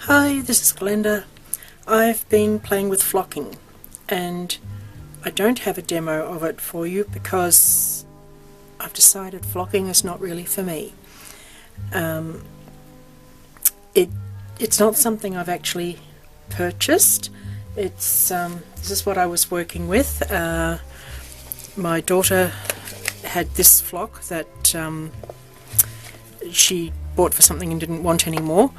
Hi, this is Glenda. I've been playing with flocking and I don't have a demo of it for you because I've decided flocking is not really for me. It's not something I've actually purchased. This is what I was working with. My daughter had this flock that she bought for something and didn't want anymore,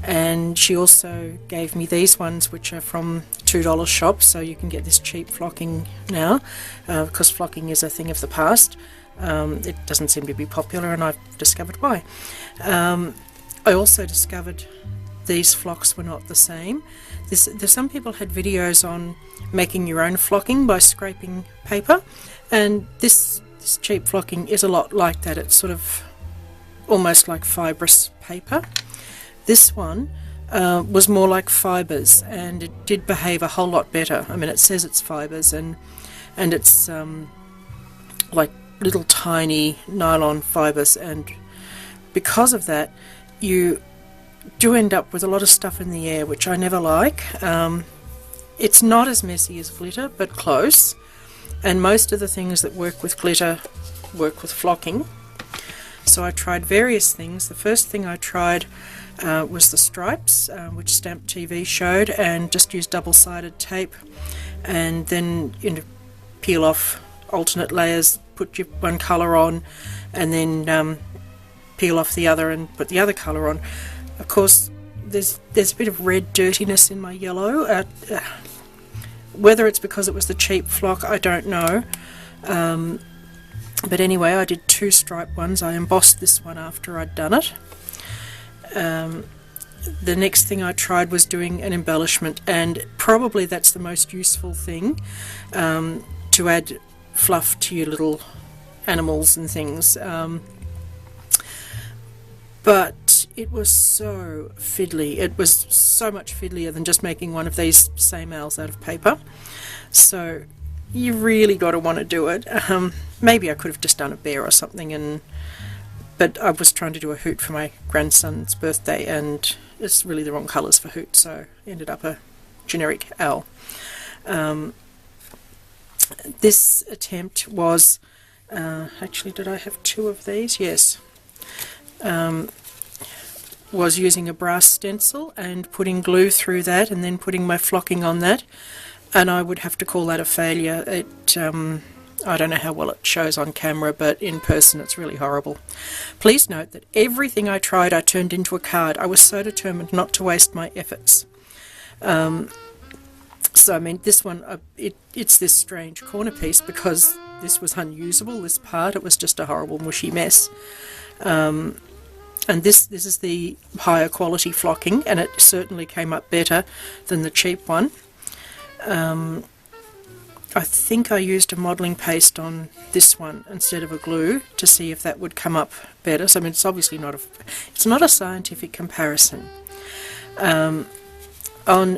and she also gave me these ones which are from $2 shops, so you can get this cheap flocking now because flocking is a thing of the past. It doesn't seem to be popular, and I've discovered why. I also discovered these flocks were not the same. Some people had videos on making your own flocking by scraping paper, and this cheap flocking is a lot like that. It's sort of almost like fibrous paper. This one was more like fibres, and it did behave a whole lot better. I mean, it says it's fibres, and it's like little tiny nylon fibres, and because of that you do end up with a lot of stuff in the air, which I never like. It's not as messy as glitter, but close, and most of the things that work with glitter work with flocking. So I tried various things. The first thing I tried was the stripes, which Stamp TV showed, and just use double-sided tape and then peel off alternate layers, put your one colour on, and then peel off the other and put the other colour on. Of course, there's a bit of red dirtiness in my yellow. Whether it's because it was the cheap flock, I don't know. But anyway, I did two stripe ones. I embossed this one after I'd done it. The next thing I tried was doing an embellishment, and probably that's the most useful thing, to add fluff to your little animals and things. But it was so fiddly. It was so much fiddlier than just making one of these same owls out of paper. So you really got to want to do it. Maybe I could have just done a bear or something, but I was trying to do a hoot for my grandson's birthday, and it's really the wrong colours for hoot, so I ended up a generic owl. This attempt was, actually, did I have two of these? Yes. Was using a brass stencil and putting glue through that and then putting my flocking on that, and I would have to call that a failure. I don't know how well it shows on camera, but in person it's really horrible. Please note that everything I tried I turned into a card. I was so determined not to waste my efforts. So I mean, this one, it's this strange corner piece because this was unusable, this part. It was just a horrible mushy mess. And this is the higher quality flocking, and it certainly came up better than the cheap one. I think I used a modelling paste on this one instead of a glue to see if that would come up better. So I mean, it's obviously not a scientific comparison. On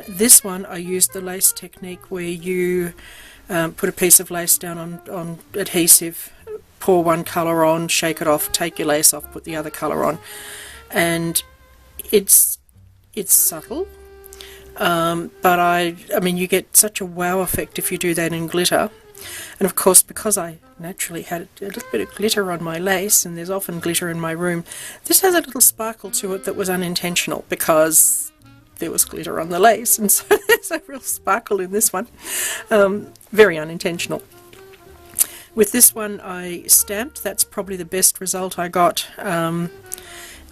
this one I used the lace technique where you put a piece of lace down on adhesive, pour one colour on, shake it off, take your lace off, put the other colour on, and it's subtle, but I mean you get such a wow effect if you do that in glitter. And of course, because I naturally had a little bit of glitter on my lace, and there's often glitter in my room, this has a little sparkle to it that was unintentional because there was glitter on the lace, and so there's a real sparkle in this one. Very unintentional. With this one I stamped. That's probably the best result I got.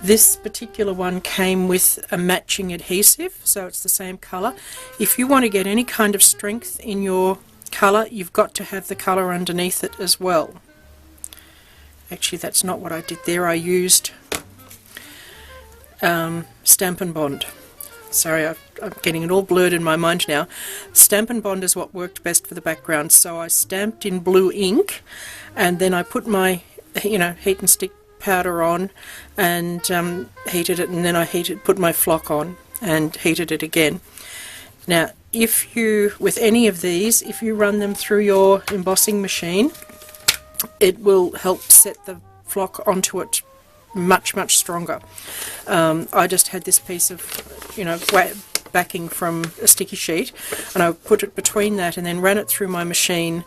This particular one came with a matching adhesive, so it's the same colour. If you want to get any kind of strength in your colour, you've got to have the colour underneath it as well. Actually, that's not what I did there. I used Stamp and Bond. Sorry, I'm getting it all blurred in my mind now. Stamp and Bond is what worked best for the background, so I stamped in blue ink, and then I put my heat and stick powder on and heated it, and then I put my flock on and heated it again. Now, with any of these, if you run them through your embossing machine, it will help set the flock onto it much stronger. I just had this piece of, you know, backing from a sticky sheet, and I put it between that and then ran it through my machine,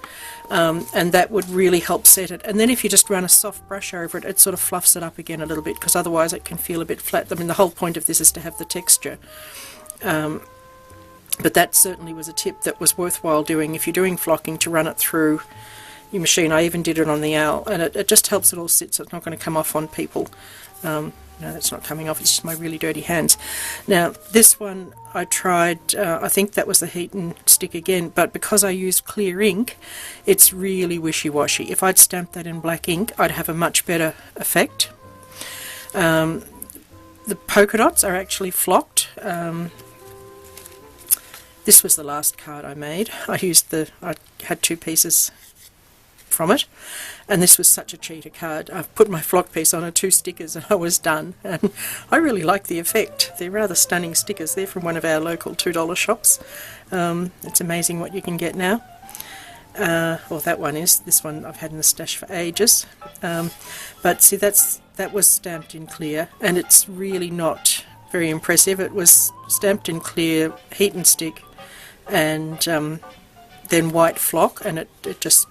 and that would really help set it. And then if you just run a soft brush over it, it sort of fluffs it up again a little bit, because otherwise it can feel a bit flat. I mean, the whole point of this is to have the texture. But that certainly was a tip that was worthwhile doing if you're doing flocking, to run it through your machine. I even did it on the owl, and it just helps it all sit so it's not going to come off on people. No, that's not coming off, it's just my really dirty hands. Now, this one I tried, I think that was the heat and stick again, but because I used clear ink, it's really wishy-washy. If I'd stamped that in black ink, I'd have a much better effect. The polka dots are actually flocked. This was the last card I made. I had 2 pieces from it, and this was such a cheater card. I've put my flock piece on 2 stickers and I was done, and I really like the effect. They're rather stunning stickers. They're from one of our local $2 shops. It's amazing what you can get now. Well, that one is. This one I've had in the stash for ages. But see, that was stamped in clear, and it's really not very impressive. It was stamped in clear, heat and stick, and then white flock, and it just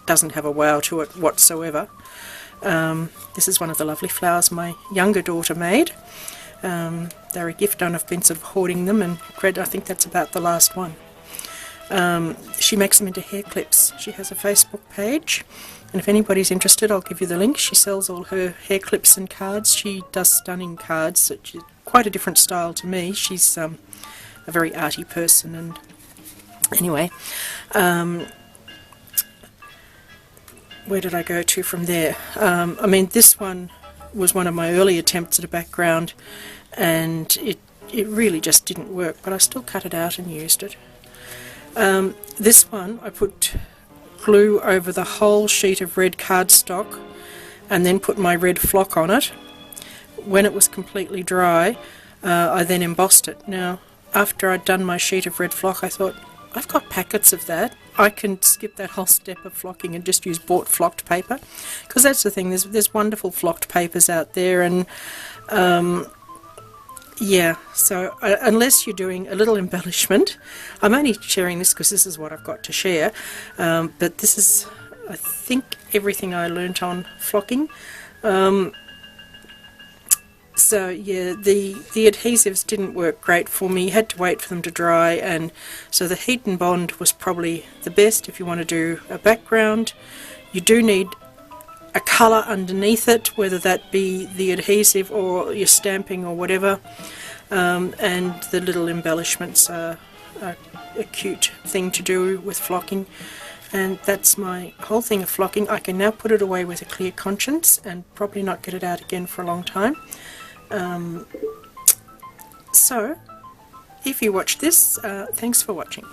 doesn't have a wow to it whatsoever. This is one of the lovely flowers my younger daughter made. They're a gift, and I've been sort of hoarding them, and I think that's about the last one. She makes them into hair clips. She has a Facebook page, and if anybody's interested, I'll give you the link. She sells all her hair clips and cards. She does stunning cards. She's quite a different style to me. She's a very arty person, and anyway, where did I go to from there? I mean, this one was one of my early attempts at a background, and it really just didn't work, but I still cut it out and used it. This one, I put glue over the whole sheet of red cardstock and then put my red flock on it. When it was completely dry, I then embossed it. Now, after I'd done my sheet of red flock, I thought, I've got packets of that. I can skip that whole step of flocking and just use bought flocked paper, because that's the thing, there's wonderful flocked papers out there, and yeah, so unless you're doing a little embellishment, I'm only sharing this because this is what I've got to share, but this is, I think, everything I learnt on flocking. So yeah, the adhesives didn't work great for me. You had to wait for them to dry, and so the heat and bond was probably the best if you want to do a background. You do need a colour underneath it, whether that be the adhesive or your stamping or whatever, and the little embellishments are a cute thing to do with flocking. And that's my whole thing of flocking. I can now put it away with a clear conscience and probably not get it out again for a long time. So, if you watched this, thanks for watching.